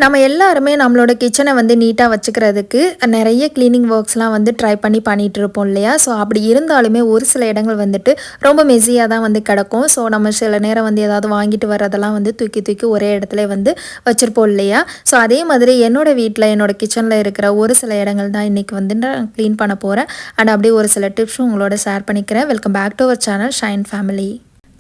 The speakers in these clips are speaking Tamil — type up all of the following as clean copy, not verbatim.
நம்ம எல்லாருமே நம்மளோட கிச்சனை வந்து நீட்டாக வச்சுக்கிறதுக்கு நிறைய க்ளீனிங் ஒர்க்ஸ்லாம் வந்து ட்ரை பண்ணி பண்ணிகிட்டு இருப்போம் இல்லையா? ஸோ அப்படி இருந்தாலுமே ஒரு சில இடங்கள் வந்துட்டு ரொம்ப மெஸியாக தான் வந்து கிடக்கும். ஸோ நம்ம சில நேரம் வந்து ஏதாவது வாங்கிட்டு வர்றதெல்லாம் வந்து தூக்கி தூக்கி ஒரே இடத்துல வந்து வச்சுருப்போம் இல்லையா? ஸோ அதே மாதிரி என்னோடய வீட்டில் என்னோடய கிச்சனில் இருக்கிற ஒரு சில இடங்கள் தான் இன்றைக்கி வந்து நான் க்ளீன் பண்ண போகிறேன். அண்ட் அப்படியே ஒரு சில டிப்ஸும் உங்களோட ஷேர் பண்ணிக்கிறேன். Welcome back to our channel shine family.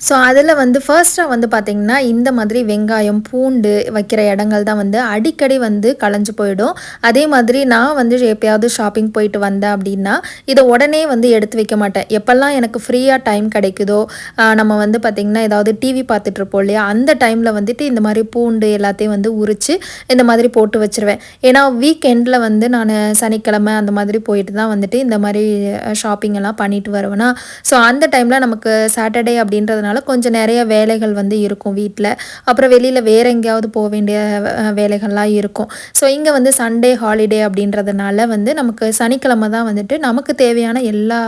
So அதில் வந்து ஃபர்ஸ்ட்டாக வந்து பார்த்திங்கன்னா இந்த மாதிரி வெங்காயம் பூண்டு வைக்கிற இடங்கள் தான் வந்து அடிக்கடி வந்து களைஞ்சு போயிடும். அதே மாதிரி நான் வந்து எப்போயாவது ஷாப்பிங் போயிட்டு வந்தேன் அப்படின்னா இதை உடனே வந்து எடுத்து வைக்க மாட்டேன். எப்போல்லாம் எனக்கு ஃப்ரீயாக டைம் கிடைக்குதோ நம்ம வந்து பார்த்திங்கன்னா ஏதாவது டிவி பார்த்துட்ருப்போம் இல்லையா, அந்த டைமில் வந்துட்டு இந்த மாதிரி பூண்டு எல்லாத்தையும் வந்து உரித்து இந்த மாதிரி போட்டு வச்சுருவேன். ஏன்னா வீக்கெண்டில் வந்து நான் சனிக்கிழமை அந்த மாதிரி போயிட்டு தான் வந்துட்டு இந்த மாதிரி ஷாப்பிங் எல்லாம் பண்ணிட்டு வருவேன்னா, ஸோ அந்த டைமில் நமக்கு சாட்டர்டே அப்படின்றதுனால கொஞ்சம் நிறைய வேலைகள் வந்து இருக்கும் வீட்டில். அப்புறம் வெளியில் வேறு எங்கேயாவது போக வேண்டிய வேலைகள்லாம் இருக்கும். ஸோ இங்கே வந்து சண்டே ஹாலிடே அப்படின்றதுனால வந்து நமக்கு சனிக்கிழமை தான் வந்துட்டு நமக்கு தேவையான எல்லா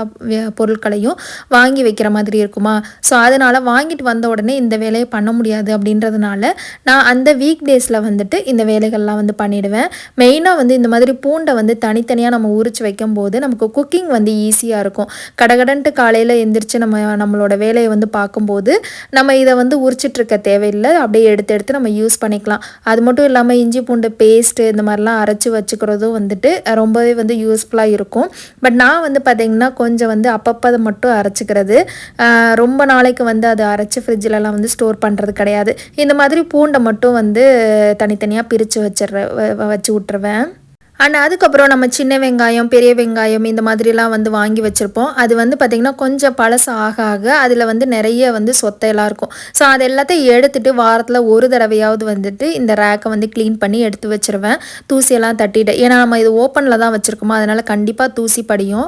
பொருட்களையும் வாங்கி வைக்கிற மாதிரி இருக்குமா. ஸோ அதனால் வாங்கிட்டு வந்த உடனே இந்த வேலையை பண்ண முடியாது அப்படின்றதுனால நான் அந்த வீக் டேஸில் வந்துட்டு இந்த வேலைகள்லாம் வந்து பண்ணிவிடுவேன். மெயினாக வந்து இந்த மாதிரி பூண்டை வந்து தனித்தனியாக நம்ம உரித்து வைக்கும்போது நமக்கு குக்கிங் வந்து ஈஸியாக இருக்கும். கடகடன்ட்டு காலையில் எந்திரிச்சு நம்மளோட வேலையை வந்து பார்க்கும்போது நம்ம இதை வந்து உரிச்சிட்ருக்க தேவையில்லை. அப்படியே எடுத்து எடுத்து நம்ம யூஸ் பண்ணிக்கலாம். அது மட்டும் இல்லாமல் இஞ்சி பூண்டு பேஸ்ட்டு இந்த மாதிரிலாம் அரைச்சி வச்சுக்கிறதும் வந்துட்டு ரொம்பவே வந்து யூஸ்ஃபுல்லாக இருக்கும். பட் நான் வந்து பார்த்திங்கன்னா கொஞ்சம் வந்து அப்பப்போ அதை மட்டும் அரைச்சிக்கிறது, ரொம்ப நாளைக்கு வந்து அதை அரைச்சி ஃப்ரிட்ஜிலலாம் வந்து ஸ்டோர் பண்ணுறது கிடையாது. இந்த மாதிரி பூண்டை மட்டும் வந்து தனித்தனியாக பிரித்து வச்சு விட்ருவேன். அண்ட் அதுக்கப்புறம் நம்ம சின்ன வெங்காயம் பெரிய வெங்காயம் இந்த மாதிரிலாம் வந்து வாங்கி வச்சுருப்போம். அது வந்து பார்த்திங்கன்னா கொஞ்சம் பழசு ஆக ஆக அதில் வந்து நிறைய வந்து சொத்தையெல்லாம் இருக்கும். ஸோ அது எல்லாத்தையும் எடுத்துகிட்டு வாரத்தில் ஒரு தடவையாவது வந்துட்டு இந்த ரேக்கை வந்து க்ளீன் பண்ணி எடுத்து வச்சுருவேன், தூசியெல்லாம் தட்டிட்டு. ஏன்னா நம்ம இது ஓப்பனில் தான் வச்சுருக்கோமோ அதனால் கண்டிப்பாக தூசி படியும்.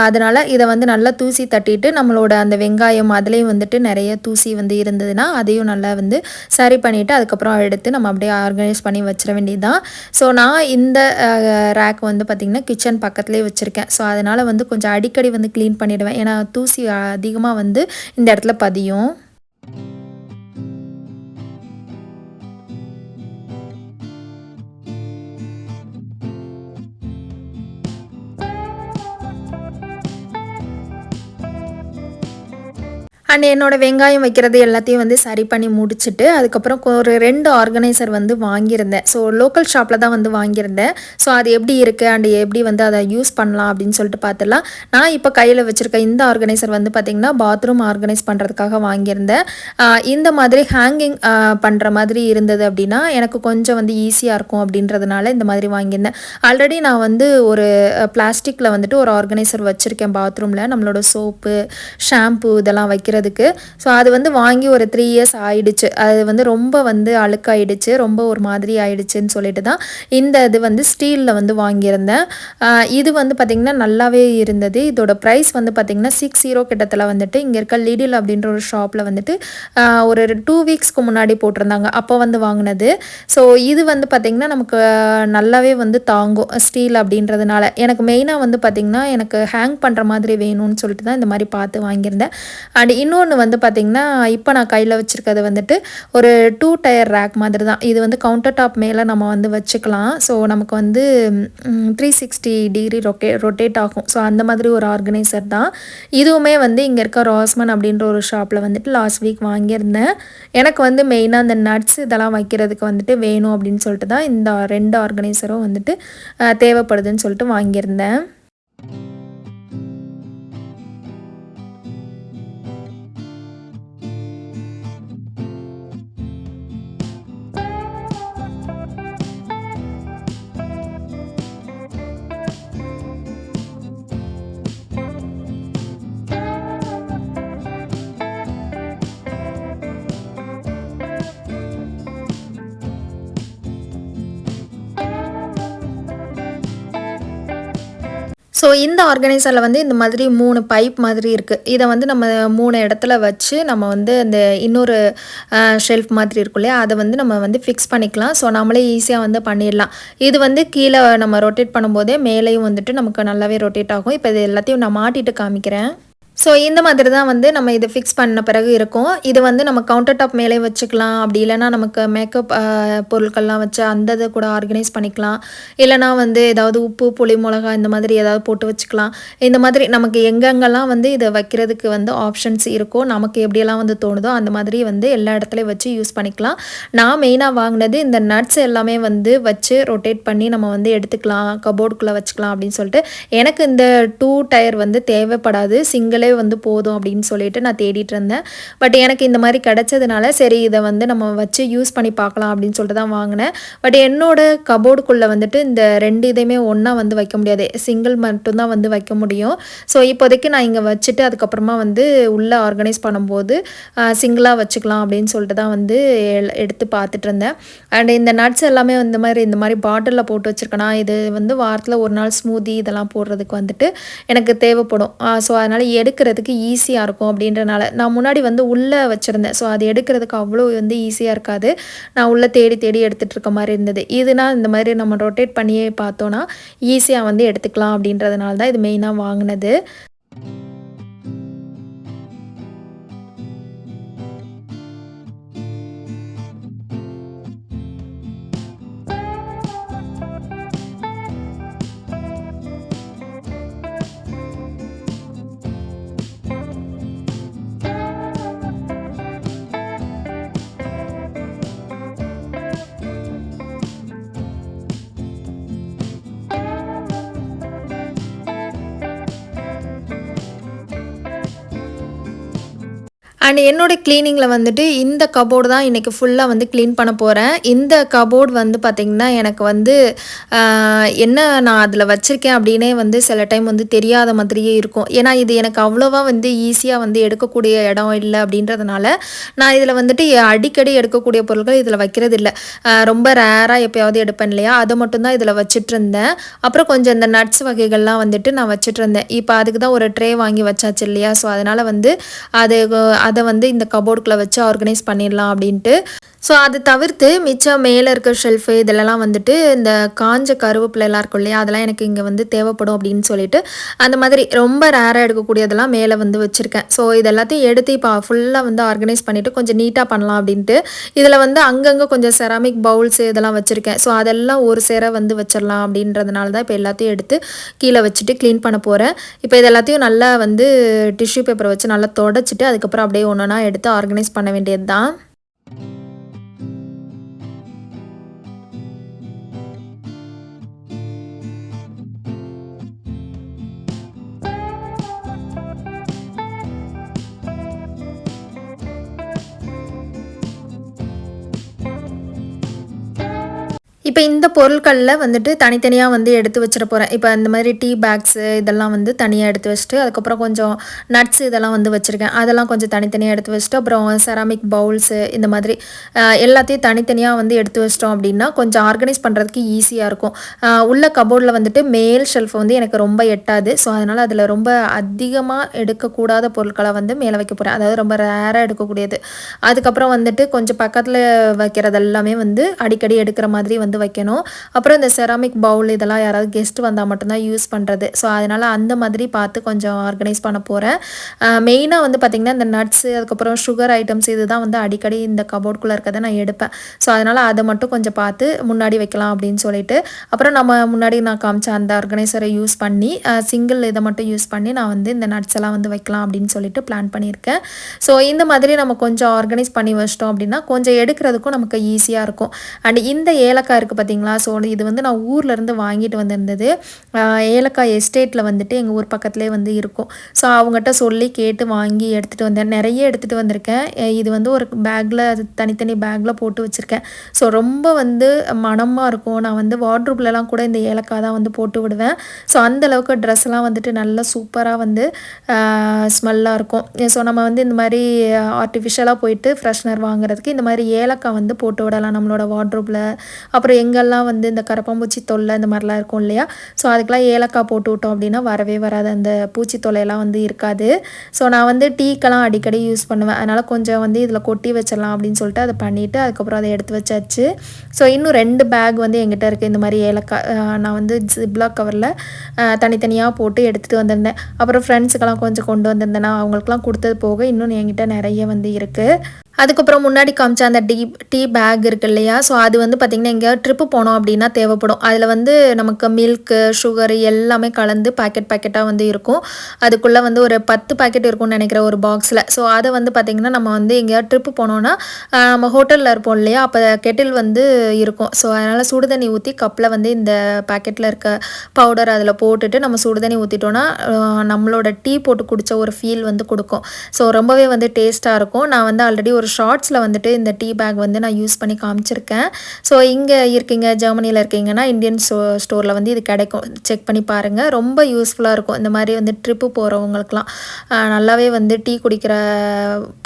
அதனால் இதை வந்து நல்லா தூசி தட்டிட்டு நம்மளோட அந்த வெங்காயம் அதுலேயும் வந்துட்டு நிறைய தூசி வந்து இருந்ததுன்னா அதையும் நல்லா வந்து சரி பண்ணிவிட்டு அதுக்கப்புறம் எடுத்து நம்ம அப்படியே ஆர்கனைஸ் பண்ணி வச்சிட வேண்டியது தான். ஸோ நான் இந்த ரேக் வந்து பார்த்திங்கன்னா கிச்சன் பக்கத்துலேயே வச்சுருக்கேன். ஸோ அதனால் வந்து கொஞ்சம் அடிக்கடி வந்து க்ளீன் பண்ணிவிடுவேன். ஏன்னா தூசி அதிகமாக வந்து இந்த இடத்துல பதியும். அண்ட் என்னோடய வெங்காயம் வைக்கிறது எல்லாத்தையும் வந்து சரி பண்ணி முடிச்சுட்டு அதுக்கப்புறம் ஒரு 2 ஆர்கனைசர் வந்து வாங்கியிருந்தேன். ஸோ லோக்கல் ஷாப்பில் தான் வந்து வாங்கியிருந்தேன். ஸோ அது எப்படி இருக்குது அண்ட் எப்படி வந்து அதை யூஸ் பண்ணலாம் அப்படின்னு சொல்லிட்டு பார்த்துடலாம். நான் இப்போ கையில் வச்சுருக்க இந்த ஆர்கனைசர் வந்து பார்த்திங்கன்னா பாத்ரூம் ஆர்கனைஸ் பண்ணுறதுக்காக வாங்கியிருந்தேன். இந்த மாதிரி ஹேங்கிங் பண்ணுற மாதிரி இருந்தது அப்படின்னா எனக்கு கொஞ்சம் வந்து ஈஸியாக இருக்கும் அப்படின்றதுனால இந்த மாதிரி வாங்கியிருந்தேன். ஆல்ரெடி நான் வந்து ஒரு பிளாஸ்டிக்கில் வந்துட்டு ஒரு ஆர்கனைசர் வச்சுருக்கேன் பாத்ரூமில், நம்மளோட சோப்பு ஷாம்பு இதெல்லாம் வைக்கிறது. ஸோ அது வந்து வாங்கி ஒரு 3 இயர்ஸ் ஆயிடுச்சு. அது வந்து ரொம்ப வந்து அழுக்காயிடுச்சு, ரொம்ப ஒரு மாதிரி ஆயிடுச்சுன்னு சொல்லிட்டு தான் இந்த இது வந்து ஸ்டீலில் வந்து வாங்கியிருந்தேன். இது வந்து பார்த்திங்கன்னா நல்லாவே இருந்தது. இதோட ப்ரைஸ் வந்து பார்த்திங்கன்னா 60 கிட்டத்தில் வந்துட்டு இங்கே இருக்க லிடில் அப்படின்ற ஒரு ஷாப்பில் வந்துட்டு ஒரு 2 வீக்ஸ்க்கு முன்னாடி போட்டிருந்தாங்க, அப்போ வந்து வாங்கினது. ஸோ இது வந்து பார்த்திங்கன்னா நமக்கு நல்லாவே வந்து தாங்கும் ஸ்டீல் அப்படின்றதுனால. எனக்கு மெயினாக வந்து பார்த்திங்கன்னா எனக்கு ஹேங் பண்ணுற மாதிரி வேணும்னு சொல்லிட்டு தான் இந்த மாதிரி பார்த்து வாங்கியிருந்தேன். அண்ட் இன்னொன்று வந்து பார்த்திங்கன்னா இப்போ நான் கையில் வச்சுருக்கிறது வந்துட்டு ஒரு 2 டயர் ரேக் மாதிரி தான். இது வந்து கவுண்டர் டாப் மேலே நம்ம வந்து வச்சுக்கலாம். ஸோ நமக்கு வந்து 360 டிகிரி ரொட்டேட் ஆகும். ஸோ அந்த மாதிரி ஒரு ஆர்கனைசர் தான். இதுவுமே வந்து இங்கே இருக்க ராஸ்மன் அப்படின்ற ஒரு ஷாப்பில் வந்துட்டு லாஸ்ட் வீக் வாங்கியிருந்தேன். எனக்கு வந்து மெயினாக அந்த நட்ஸ் இதெல்லாம் வைக்கிறதுக்கு வந்துட்டு வேணும் அப்படின்னு சொல்லிட்டு தான் இந்த 2 ஆர்கனைசரும் வந்துட்டு தேவைப்படுதுன்னு சொல்லிட்டு வாங்கியிருந்தேன். ஸோ இந்த ஆர்கனைசரில் வந்து இந்த மாதிரி 3 பைப் மாதிரி இருக்குது. இதை வந்து நம்ம 3 இடத்துல வச்சு நம்ம வந்து அந்த இன்னொரு ஷெல்ஃப் மாதிரி இருக்கும் இல்லையா, அதை வந்து நம்ம வந்து ஃபிக்ஸ் பண்ணிக்கலாம். ஸோ நம்மளே ஈஸியாக வந்து பண்ணிடலாம். இது வந்து கீழே நம்ம ரொட்டேட் பண்ணும்போதே மேலேயும் வந்துட்டு நமக்கு நல்லாவே ரொட்டேட் ஆகும். இப்போ இது எல்லாத்தையும் நான் மாட்டிட்டு காமிக்கிறேன். ஸோ இந்த மாதிரி தான் வந்து நம்ம இதை ஃபிக்ஸ் பண்ண பிறகு இருக்கும். இது வந்து நம்ம கவுண்டர் டாப் மேலே வச்சுக்கலாம். அப்படி இல்லைனா நமக்கு மேக்கப் பொருட்கள்லாம் வச்சு அந்த இதை கூட ஆர்கனைஸ் பண்ணிக்கலாம். இல்லைனா வந்து ஏதாவது உப்பு, புளி, மிளகா இந்த மாதிரி ஏதாவது போட்டு வச்சுக்கலாம். இந்த மாதிரி நமக்கு எங்கெங்கெல்லாம் வந்து இதை வைக்கிறதுக்கு வந்து ஆப்ஷன்ஸ் இருக்கோ, நமக்கு எப்படியெல்லாம் வந்து தோணுதோ அந்த மாதிரி வந்து எல்லா இடத்துலையும் வச்சு யூஸ் பண்ணிக்கலாம். நான் மெயினாக வாங்கினது இந்த நட்ஸ் எல்லாமே வந்து வச்சு ரொட்டேட் பண்ணி நம்ம வந்து எடுத்துக்கலாம், கபோர்டுக்குள்ளே வச்சுக்கலாம் அப்படின்னு சொல்லிட்டு. எனக்கு இந்த 2 டயர் வந்து தேவைப்படாது, சிங்கிளே வந்து போதும் அப்படின்னு சொல்லிட்டு நான் தேடிட்டு இருந்தேன். பட் எனக்கு இந்த மாதிரி கிடைச்சதுனால சரி இதை வந்து நம்ம வச்சு யூஸ் பண்ணி பார்க்கலாம் அப்படின்னு சொல்லிட்டு தான் வாங்கினேன். பட் என்னோட கபோர்டுக்குள்ளே வந்துட்டு இந்த 2 இதையுமே ஒன்றா வந்து வைக்க முடியாது, சிங்கிள் மட்டும்தான் வந்து வைக்க முடியும். ஸோ இப்போதைக்கு நான் இங்கே வச்சுட்டு அதுக்கப்புறமா வந்து உள்ளே ஆர்கனைஸ் பண்ணும்போது சிங்கிளாக வச்சுக்கலாம் அப்படின்னு சொல்லிட்டு தான் வந்து எடுத்து பார்த்துட்டு இருந்தேன். அண்ட் இந்த நட்ஸ் எல்லாமே இந்த மாதிரி பாட்டிலில் போட்டு வச்சுருக்கேனா, இது வந்து வாரத்தில் ஒரு நாள் ஸ்மூதி இதெல்லாம் போடுறதுக்கு வந்துட்டு எனக்கு தேவைப்படும். ஸோ அதனால் எடுக்கிறதுக்கு ஈஸியாக இருக்கும் அப்படின்றனால நான் முன்னாடி வந்து உள்ளே வச்சுருந்தேன். ஸோ அது எடுக்கிறதுக்கு அவ்வளோ வந்து ஈஸியாக இருக்காது, நான் உள்ளே தேடி தேடி எடுத்துகிட்டு இருக்க மாதிரி இருந்தது. இதுனா இந்த மாதிரி நம்ம ரொட்டேட் பண்ணியே பார்த்தோன்னா ஈஸியாக வந்து எடுத்துக்கலாம் அப்படின்றதுனால தான் இது மெயினாக வாங்கினது. அண்ட் என்னோட க்ளீனிங்கில் வந்துட்டு இந்த கபோர்டு தான் இன்றைக்கி ஃபுல்லாக வந்து க்ளீன் பண்ண போகிறேன். இந்த கபோர்டு வந்து பார்த்திங்கன்னா எனக்கு வந்து என்ன நான் அதில் வச்சுருக்கேன் அப்படின்னே வந்து சில டைம் வந்து தெரியாத மாதிரியே இருக்கும். ஏன்னா இது எனக்கு அவ்வளோவா வந்து ஈஸியாக வந்து எடுக்கக்கூடிய இடம் இல்லை அப்படின்றதுனால நான் இதில் வந்துட்டு அடிக்கடி எடுக்கக்கூடிய பொருட்கள் இதில் வைக்கிறது இல்லை. ரொம்ப ரேராக எப்போயாவது எடுப்பேன் இல்லையா, அதை மட்டும்தான் இதில் வச்சுட்டு இருந்தேன். அப்புறம் கொஞ்சம் இந்த நட்ஸ் வகைகள்லாம் வந்துட்டு நான் வச்சுட்டு இருந்தேன். இப்போ அதுக்கு தான் ஒரு ட்ரே வாங்கி வச்சாச்சு இல்லையா, ஸோ அதனால் வந்து அதை வந்து இந்த கபோர்டுக்குள்ளே வச்சு ஆர்கனைஸ் பண்ணிடலாம் அப்படின்ட்டு. ஸோ அது தவிர்த்து மிச்சம் மேலே இருக்க ஷெல்ஃபு இதிலலாம் வந்துட்டு இந்த காஞ்ச கருவேப்பிலைலாம் இருக்கும் இல்லையா, அதெல்லாம் எனக்கு இங்கே வந்து தேவைப்படும் அப்படின்னு சொல்லிட்டு அந்த மாதிரி ரொம்ப ரேராக எடுக்கக்கூடியதெல்லாம் மேலே வந்து வச்சுருக்கேன். ஸோ இதெல்லாத்தையும் எடுத்து இப்போ ஃபுல்லாக வந்து ஆர்கனைஸ் பண்ணிவிட்டு கொஞ்சம் நீட்டாக பண்ணலாம் அப்படின்ட்டு இதில் வந்து அங்கங்கே கொஞ்சம் செராமிக் பவுல்ஸு இதெல்லாம் வச்சுருக்கேன். ஸோ அதெல்லாம் ஒரு சேர வந்து வச்சிடலாம் அப்படின்றதுனால தான் இப்போ எல்லாத்தையும் எடுத்து கீழே வச்சுட்டு க்ளீன் பண்ண போகிறேன். இப்போ இது எல்லாத்தையும் நல்லா வந்து டிஷ்யூ பேப்பரை வச்சு நல்லா தொடச்சிட்டு அதுக்கப்புறம் அப்படியே ஒன்றா எடுத்து ஆர்கனைஸ் பண்ண வேண்டியது தான். இப்போ இந்த பொருட்களில் வந்துட்டு தனித்தனியாக வந்து எடுத்து வச்சிட போகிறேன். இப்போ இந்த மாதிரி டீ பேக்ஸு இதெல்லாம் வந்து தனியாக எடுத்து வச்சுட்டு அதுக்கப்புறம் கொஞ்சம் நட்ஸ் இதெல்லாம் வந்து வச்சுருக்கேன், அதெல்லாம் கொஞ்சம் தனித்தனியாக எடுத்து வச்சுட்டு அப்புறம் செராமிக் பவுல்ஸு இந்த மாதிரி எல்லாத்தையும் தனித்தனியாக வந்து எடுத்து வச்சிட்டோம் அப்படின்னா கொஞ்சம் ஆர்கனைஸ் பண்ணுறதுக்கு ஈஸியாக இருக்கும். உள்ள கபோர்டில் வந்துட்டு மேல் ஷெல்ஃப் வந்து எனக்கு ரொம்ப எட்டாது. ஸோ அதனால் அதில் ரொம்ப அதிகமாக எடுக்கக்கூடாத பொருட்களை வந்து மேலே வைக்க போகிறேன், அதாவது ரொம்ப ரேராக எடுக்கக்கூடியது. அதுக்கப்புறம் வந்துட்டு கொஞ்சம் பக்கத்தில் வைக்கிறது எல்லாமே வந்து அடிக்கடி எடுக்கிற மாதிரி வந்து வைக்கணும். அப்புறம் இந்த செராமிக் பவுல் இதெல்லாம் யாராவது கெஸ்ட் வந்தால் மட்டும்தான் யூஸ் பண்ணுறது. ஸோ அதனால் அந்த மாதிரி பார்த்து கொஞ்சம் ஆர்கனைஸ் பண்ண போகிறேன். மெயினாக வந்து பார்த்திங்கன்னா இந்த நட்ஸு அதுக்கப்புறம் சுகர் ஐட்டம்ஸ் இதுதான் வந்து அடிக்கடி இந்த கபோர்டுக்குள்ளே இருக்கிறத நான் எடுப்பேன். ஸோ அதனால் அதை மட்டும் கொஞ்சம் பார்த்து முன்னாடி வைக்கலாம் அப்படின்னு சொல்லிட்டு அப்புறம் நம்ம முன்னாடி நான் காமிச்ச அந்த ஆர்கனைசரை யூஸ் பண்ணி சிங்கிள் இதை மட்டும் யூஸ் பண்ணி நான் வந்து இந்த நட்ஸ் எல்லாம் வந்து வைக்கலாம் அப்படின்னு சொல்லிட்டு பிளான் பண்ணியிருக்கேன். ஸோ இந்த மாதிரி நம்ம கொஞ்சம் ஆர்கனைஸ் பண்ணி வச்சிட்டோம் அப்படின்னா கொஞ்சம் எடுக்கிறதுக்கும் நமக்கு ஈஸியாக இருக்கும். அண்ட் இந்த ஏலக்காய் இருக்குது பார்த்தீங்களா, ஸோ இது வந்து நான் ஊர்லேருந்து வாங்கிட்டு வந்திருந்தது. ஏலக்காய் எஸ்டேட்டில் வந்துட்டு எங்கள் ஊர் பக்கத்துலேயே வந்து இருக்கும். ஸோ அவங்ககிட்ட சொல்லி கேட்டு வாங்கி எடுத்துகிட்டு வந்தேன், நிறைய எடுத்துகிட்டு வந்திருக்கேன். இது வந்து ஒரு பேக்கில் தனித்தனி பேக்கில் போட்டு வச்சுருக்கேன். ஸோ ரொம்ப வந்து மணமாக இருக்கும். நான் வந்து வார்ட்ரூப்லலாம் கூட இந்த ஏலக்காய் தான் வந்து போட்டு விடுவேன். ஸோ அந்தளவுக்கு ட்ரெஸ்லாம் வந்துட்டு நல்லா சூப்பராக வந்து ஸ்மெல்லாக இருக்கும். ஸோ நம்ம வந்து இந்த மாதிரி ஆர்டிஃபிஷியலாக போயிட்டு ஃப்ரெஷ்னர் வாங்குறதுக்கு இந்த மாதிரி ஏலக்காய் வந்து போட்டு விடலாம் நம்மளோட வார்ட்ரூப்பில். அப்புறம் அப்புறம் எங்கெல்லாம் வந்து இந்த கரப்பாம்பூச்சி தொல்லை இந்த மாதிரிலாம் இருக்கும் இல்லையா, ஸோ அதுக்கெலாம் ஏலக்காய் போட்டு விட்டோம் அப்படின்னா வரவே வராது, அந்த பூச்சி தொல்லையெல்லாம் வந்து இருக்காது. ஸோ நான் வந்து டீக்கெல்லாம் அடிக்கடி யூஸ் பண்ணுவேன், அதனால் கொஞ்சம் வந்து இதில் கொட்டி வச்சிடலாம் அப்படின்னு சொல்லிட்டு அதை பண்ணிவிட்டு அதுக்கப்புறம் அதை எடுத்து வச்சாச்சு. ஸோ இன்னும் 2 பேக் வந்து எங்கிட்ட இருக்குது இந்த மாதிரி ஏலக்காய். நான் வந்து ஜிப்லாக் கவரில் தனித்தனியாக போட்டு எடுத்துகிட்டு வந்திருந்தேன். அப்புறம் ஃப்ரெண்ட்ஸுக்கெல்லாம் கொஞ்சம் கொண்டு வந்திருந்தேன்னா அவங்களுக்குலாம் கொடுத்தது போக இன்னும் என்கிட்ட நிறைய வந்து இருக்குது. அதுக்கப்புறம் முன்னாடி காமிச்ச அந்த டீ பேக் இருக்கு இல்லையா, ஸோ அது வந்து பார்த்திங்கன்னா எங்கேயாவது ட்ரிப்பு போனோம் அப்படின்னா தேவைப்படும். அதில் வந்து நமக்கு மில்க்கு, சுகரு எல்லாமே கலந்து பேக்கெட்டாக வந்து இருக்கும். அதுக்குள்ளே வந்து ஒரு 10 பேக்கெட் இருக்கும்னு நினைக்கிறேன் ஒரு பாக்ஸில். ஸோ அதை வந்து பார்த்திங்கன்னா நம்ம வந்து எங்கேயாவது ட்ரிப்பு போனோன்னா நம்ம ஹோட்டலில் இருப்போம் இல்லையா, அப்போ கெட்டில் வந்து இருக்கும். ஸோ அதனால் சுடுதண்ணி ஊற்றி கப்பில் வந்து இந்த பேக்கெட்டில் இருக்க பவுடர் அதில் போட்டுட்டு நம்ம சுடுதண்ணி ஊற்றிட்டோன்னா நம்மளோட டீ போட்டு குடித்த ஒரு ஃபீல் வந்து கொடுக்கும். ஸோ ரொம்பவே வந்து டேஸ்ட்டாக இருக்கும். நான் வந்து ஆல்ரெடி ஒரு ஷார்ட்ஸில் வந்துட்டு இந்த டீ பேக் வந்து நான் யூஸ் பண்ணி காமிச்சிருக்கேன். ஸோ இங்கே இருக்கீங்க, ஜெர்மனியில் இருக்கீங்கன்னா இந்தியன் ஸ்டோரில் வந்து இது கிடைக்கும், செக் பண்ணி பாருங்கள். ரொம்ப யூஸ்ஃபுல்லாக இருக்கும் இந்த மாதிரி வந்து ட்ரிப்பு போகிறவங்களுக்குலாம். நல்லாவே வந்து டீ குடிக்கிற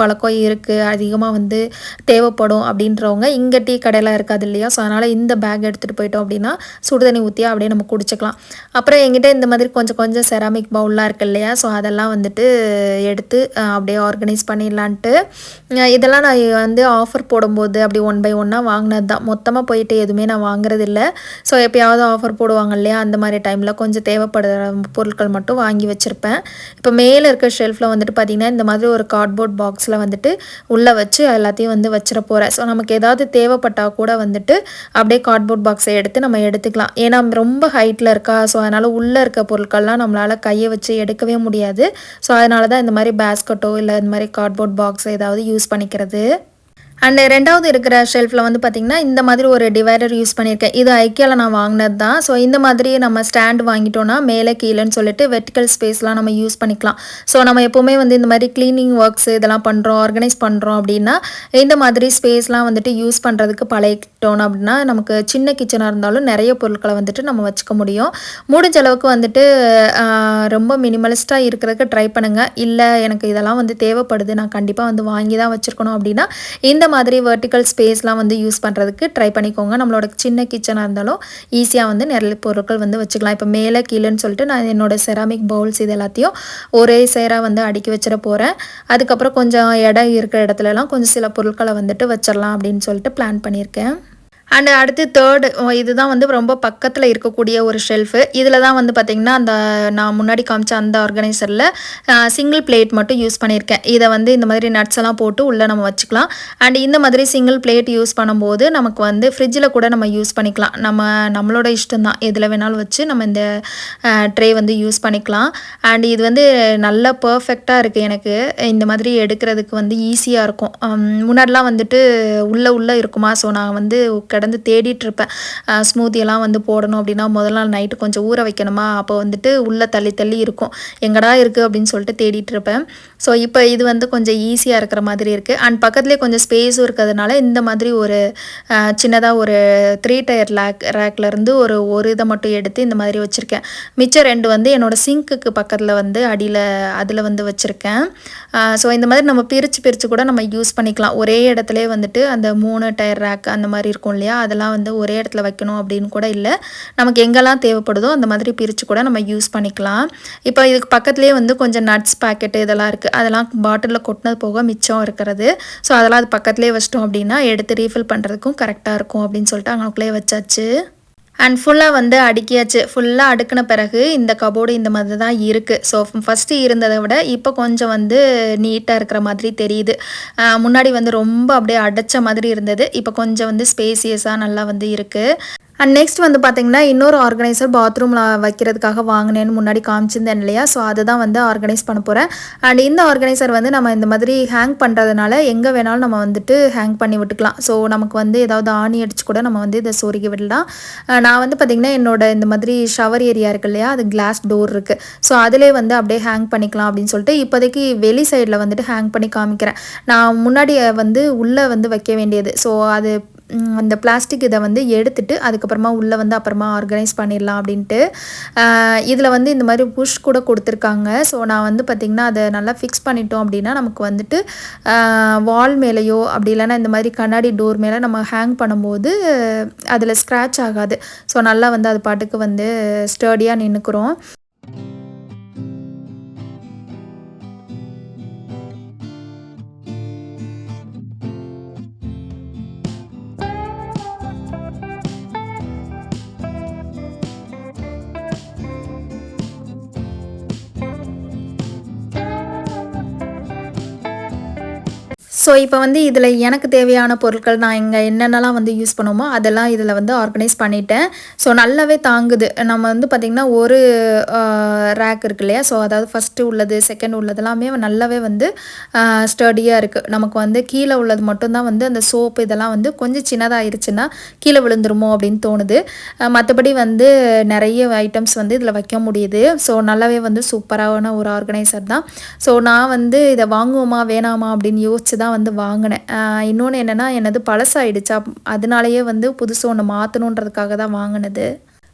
பழக்கம் இருக்குது, அதிகமாக வந்து தேவைப்படும் அப்படின்றவங்க இங்கே டீ கடையெல்லாம் இருக்காது இல்லையா, ஸோ அதனால் இந்த பேக் எடுத்துகிட்டு போயிட்டோம் அப்படின்னா சுடுதண்ணி ஊற்றி அப்படியே நம்ம குடிச்சிக்கலாம். அப்புறம் எங்கிட்ட இந்த மாதிரி கொஞ்சம் செராமிக் பவுல்லாம் இருக்குது இல்லையா, ஸோ அதெல்லாம் வந்துட்டு எடுத்து அப்படியே ஆர்கனைஸ் பண்ணிடலான்ட்டு. இதெல்லாம் நான் வந்து ஆஃபர் போடும்போது அப்படி 1 by 1 வாங்கினது தான், மொத்தமாக போயிட்டு எதுவுமே நான் வாங்குறது இல்லை. ஸோ எப்போயாவது ஆஃபர் போடுவாங்க இல்லையா, அந்த மாதிரி டைமில் கொஞ்சம் தேவைப்படுற பொருட்கள் மட்டும் வாங்கி வச்சுருப்பேன். இப்போ மேலே இருக்க ஷெல்ஃபில் வந்துட்டு பார்த்திங்கன்னா இந்த மாதிரி ஒரு கார்ட்போர்ட் பாக்ஸில் வந்துட்டு உள்ளே வச்சு எல்லாத்தையும் வந்து வச்சிட போகிறேன். ஸோ நமக்கு ஏதாவது தேவைப்பட்டால் கூட வந்துட்டு அப்படியே கார்ட்போர்ட் பாக்ஸை எடுத்து நம்ம எடுத்துக்கலாம். ஏன்னா ரொம்ப ஹைட்டில் இருக்கா, ஸோ அதனால் உள்ளே இருக்க பொருட்கள்லாம் நம்மளால் கையை வச்சு எடுக்கவே முடியாது. ஸோ அதனால தான் இந்த மாதிரி பேஸ்கெட்டோ இல்லை இந்த மாதிரி கார்ட்போர்ட் பாக்ஸ் ஏதாவது யூஸ் பண்ணிக்கிறது. அண்ட் 2வது இருக்கிற ஷெல்ஃபில் வந்து பார்த்திங்கன்னா இந்த மாதிரி ஒரு டிவைடர் யூஸ் பண்ணியிருக்கேன். இது ஐக்கியாவில் நான் வாங்கினது தான். ஸோ இந்த மாதிரி நம்ம ஸ்டாண்ட் வாங்கிட்டோன்னா மேலே கீழேன்னு சொல்லிட்டு வெர்டிக்கல் ஸ்பேஸ்லாம் நம்ம யூஸ் பண்ணிக்கலாம். ஸோ நம்ம எப்போவுமே வந்து இந்த மாதிரி க்ளீனிங் ஒர்க்ஸ் இதெல்லாம் பண்ணுறோம், ஆர்கனைஸ் பண்ணுறோம் அப்படின்னா இந்த மாதிரி ஸ்பேஸ்லாம் வந்துட்டு யூஸ் பண்ணுறதுக்கு பழகிட்டோம் அப்படின்னா நமக்கு சின்ன கிச்சனாக இருந்தாலும் நிறைய பொருட்களை வந்துட்டு நம்ம வச்சுக்க முடியும். முடிஞ்ச அளவுக்கு வந்துட்டு ரொம்ப மினிமலிஸ்ட்டாக இருக்கிறதுக்கு ட்ரை பண்ணுங்கள். இல்லை எனக்கு இதெல்லாம் வந்து தேவைப்படுது, நான் கண்டிப்பாக வந்து வாங்கி தான் வச்சுருக்கணும் அப்படின்னா இந்த மாதிரி வெர்டிக்கல் ஸ்பேஸ்லாம் வந்து யூஸ் பண்ணுறதுக்கு ட்ரை பண்ணிக்கோங்க. நம்மளோட சின்ன கிச்சனாக இருந்தாலும் ஈஸியாக வந்து நிறைய பொருட்கள் வந்து வச்சுக்கலாம். இப்போ மேலே கீழேன்னு சொல்லிட்டு நான் என்னோடய செராமிக் பவுல்ஸ் இது எல்லாத்தையும் ஒரே சேராக வந்து அடுக்கி வச்சிட போகிறேன். அதுக்கப்புறம் கொஞ்சம் இடம் இருக்கிற இடத்துலலாம் கொஞ்சம் சில பொருட்களை வந்துட்டு வச்சிடலாம் அப்படின்னு சொல்லிட்டு பிளான் பண்ணியிருக்கேன். அண்ட் அடுத்து 3rd இதுதான் வந்து ரொம்ப பக்கத்தில் இருக்கக்கூடிய ஒரு ஷெல்ஃபு. இதில் தான் வந்து பார்த்திங்கன்னா அந்த நான் முன்னாடி காமிச்ச அந்த ஆர்கனைசரில் சிங்கிள் பிளேட் மட்டும் யூஸ் பண்ணியிருக்கேன். இதை வந்து இந்த மாதிரி நட்ஸ் எல்லாம் போட்டு உள்ளே நம்ம வச்சுக்கலாம். அண்ட் இந்த மாதிரி சிங்கிள் பிளேட் யூஸ் பண்ணும்போது நமக்கு வந்து ஃப்ரிட்ஜில் கூட நம்ம யூஸ் பண்ணிக்கலாம். நம்மளோட இஷ்டம் தான், எதில் வேணாலும் வச்சு நம்ம இந்த ட்ரே வந்து யூஸ் பண்ணிக்கலாம். அண்ட் இது வந்து நல்லா பர்ஃபெக்டாக இருக்குது. எனக்கு இந்த மாதிரி எடுக்கிறதுக்கு வந்து ஈஸியாக இருக்கும். முன்னாடிலாம் வந்துட்டு உள்ளே இருக்குமா, ஸோ நான் வந்து கிடந்து தேடிட்டு இருப்பேன். ஸ்மூத்தியெல்லாம் வந்து போடணும் அப்படின்னா முதல் நாள் நைட்டு கொஞ்சம் ஊற வைக்கணுமா, அப்போ வந்துட்டு உள்ளே தள்ளி இருக்கும், எங்கடா இருக்குது அப்படின்னு சொல்லிட்டு தேடிட்டு இருப்பேன். ஸோ இப்போ இது வந்து கொஞ்சம் ஈஸியாக இருக்கிற மாதிரி இருக்குது. அண்ட் பக்கத்துலேயே கொஞ்சம் ஸ்பேஸும் இருக்கிறதுனால இந்த மாதிரி ஒரு சின்னதாக ஒரு 3 டயர் ரேக்லேருந்து ஒரு இதை மட்டும் எடுத்து இந்த மாதிரி வச்சுருக்கேன். மிச்சம் 2 வந்து என்னோடய சிங்க்குக்கு பக்கத்தில் வந்து அடியில் அதில் வந்து வச்சுருக்கேன். ஸோ இந்த மாதிரி நம்ம பிரித்து கூட நம்ம யூஸ் பண்ணிக்கலாம். ஒரே இடத்துல வந்துட்டு அந்த 3 டயர் ரேக் அந்த மாதிரி இருக்கும் இல்லையா, அதெல்லாம் வந்து ஒரே இடத்துல வைக்கணும் அப்படின்னு கூட இல்லை. நமக்கு எங்கெல்லாம் தேவைப்படுதோ அந்த மாதிரி பிரித்து கூட நம்ம யூஸ் பண்ணிக்கலாம். இப்போ இதுக்கு பக்கத்துலேயே வந்து கொஞ்சம் நட்ஸ் பேக்கெட்டு இதெல்லாம் இருக்குது. அதெல்லாம் பாட்டிலில் கொட்டினது போக மிச்சம் இருக்கிறது. ஸோ அதெல்லாம் அது பக்கத்துலேயே வச்சிட்டோம் அப்படின்னா எடுத்து ரீஃபில் பண்ணுறதுக்கும் கரெக்டாக இருக்கும் அப்படின்னு சொல்லிட்டு அங்கனுக்குள்ளேயே வச்சாச்சு. அண்ட் ஃபுல்லாக வந்து அடுக்கியாச்சு. ஃபுல்லாக அடுக்கின பிறகு இந்த கபோர்டு இந்த மாதிரி தான் இருக்குது. ஸோ ஃபஸ்ட்டு இருந்ததை விட இப்போ கொஞ்சம் வந்து நீட்டாக இருக்கிற மாதிரி தெரியுது. முன்னாடி வந்து ரொம்ப அப்படியே அடைச்ச மாதிரி இருந்தது, இப்போ கொஞ்சம் வந்து ஸ்பேசியஸாக நல்லா வந்து இருக்குது. அண்ட் நெக்ஸ்ட் வந்து பார்த்திங்கன்னா இன்னொரு ஆர்கனைசர் பாத்ரூமில் வைக்கிறதுக்காக வாங்கினேன்னு முன்னாடி காமிச்சிருந்தேன் இல்லையா, ஸோ அதை தான் வந்து ஆர்கனைஸ் பண்ண போகிறேன். அண்ட் இந்த ஆர்கனைசர் வந்து நம்ம இந்த மாதிரி ஹேங் பண்ணுறதுனால எங்கே வேணாலும் நம்ம வந்துட்டு ஹேங் பண்ணி விட்டுக்கலாம். ஸோ நமக்கு வந்து ஏதாவது ஆணி அடிச்சு கூட நம்ம வந்து இதை சொருகி விடலாம். நான் வந்து பார்த்திங்கன்னா என்னோட இந்த மாதிரி ஷவர் ஏரியா இருக்குது இல்லையா, அது கிளாஸ் டோர் இருக்குது. ஸோ அதிலே வந்து அப்படியே ஹேங் பண்ணிக்கலாம் அப்படின்னு சொல்லிட்டு இப்போதைக்கு வெளி சைடில் வந்துட்டு ஹேங் பண்ணி காமிக்கிறேன். நான் முன்னாடி வந்து உள்ளே வந்து வைக்க வேண்டியது, ஸோ அது அந்த பிளாஸ்டிக் இதை வந்து எடுத்துட்டு அதுக்கப்புறமா உள்ளே வந்து அப்புறமா ஆர்கனைஸ் பண்ணிடலாம் அப்படின்ட்டு. இதில் வந்து இந்த மாதிரி புஷ் கூட கொடுத்துருக்காங்க. ஸோ நான் வந்து பார்த்திங்கன்னா அதை நல்லா ஃபிக்ஸ் பண்ணிட்டோம் அப்படின்னா நமக்கு வந்துட்டு வால் மேலேயோ அப்படி இல்லைன்னா இந்த மாதிரி கண்ணாடி டோர் மேலே நம்ம ஹேங் பண்ணும்போது அதில் ஸ்க்ராட்ச் ஆகாது. ஸோ நல்லா வந்து அது பாட்டுக்கு வந்து ஸ்டர்டியாக நின்றுக்குறோம். ஸோ இப்போ வந்து இதில் எனக்கு தேவையான பொருட்கள் நான் இங்கே என்னென்னலாம் வந்து யூஸ் பண்ணுவோமோ அதெல்லாம் இதில் வந்து ஆர்கனைஸ் பண்ணிட்டேன். ஸோ நல்லாவே தாங்குது. நம்ம வந்து பார்த்திங்கன்னா ஒரு ரேக் இருக்கு இல்லையா, ஸோ அதாவது ஃபஸ்ட்டு உள்ளது செகண்ட் உள்ளது எல்லாமே நல்லாவே வந்து ஸ்டடியாக இருக்குது. நமக்கு வந்து கீழே உள்ளது மட்டும்தான் வந்து அந்த சோப்பு இதெல்லாம் வந்து கொஞ்சம் சின்னதாகிருச்சுன்னா கீழே விழுந்துருமோ அப்படின்னு தோணுது. மற்றபடி வந்து நிறைய ஐட்டம்ஸ் வந்து இதில் வைக்க முடியுது. ஸோ நல்லாவே வந்து சூப்பரான ஒரு ஆர்கனைசர் தான். ஸோ நான் வந்து இதை வாங்குவோமா வேணாமா அப்படின்னு யோசிச்சு தான் வந்து வாங்கினேன். இன்னொன்று என்னென்னா என்னது பழசாயிடுச்சா, அதனாலேயே வந்து புதுசு ஒன்று மாற்றணுன்றதுக்காக தான் வாங்கினது.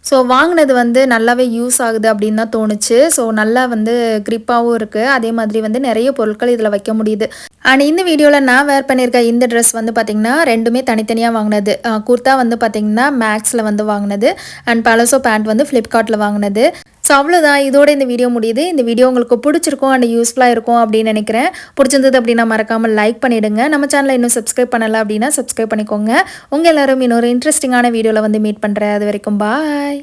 ஸோ வாங்கினது வந்து நல்லாவே யூஸ் ஆகுது அப்படின்னு தான் தோணுச்சு. ஸோ நல்லா வந்து க்ரிப்பாகவும் இருக்குது. அதே மாதிரி வந்து நிறைய பொருட்கள் இதில் வைக்க முடியுது. அண்ட் இந்த வீடியோவில் நான் வேர் பண்ணியிருக்க இந்த ட்ரெஸ் வந்து பார்த்திங்கன்னா ரெண்டுமே தனித்தனியாக வாங்கினது. குர்த்தா வந்து பார்த்திங்கன்னா மேக்ஸில் வந்து வாங்கினது அண்ட் பலசோ பேண்ட் வந்து ஃப்ளிப்கார்ட்டில் வாங்கினது. ஸோ அவ்வளோதான், இதோட இந்த வீடியோ முடியுது. இந்த வீடியோ உங்களுக்கு பிடிச்சிருக்கும் அண்ட் யூஸ்ஃபுல்லாக இருக்கும் அப்படின்னு நினைக்கிறேன். பிடிச்சிருந்தது அப்படின்னா மறக்காமல் லைக் பண்ணிவிடுங்க. நம்ம சேனலை இன்னும் சப்ஸ்கிரைப் பண்ணலை அப்படின்னா சப்ஸ்கிரைப் பண்ணிக்கோங்க. உங்கள் எல்லோரும் இன்னொரு இன்ட்ரெஸ்டிங்கான வீடியோவில் வந்து மீட் பண்ணுறேன். அது வரைக்கும் பாய்.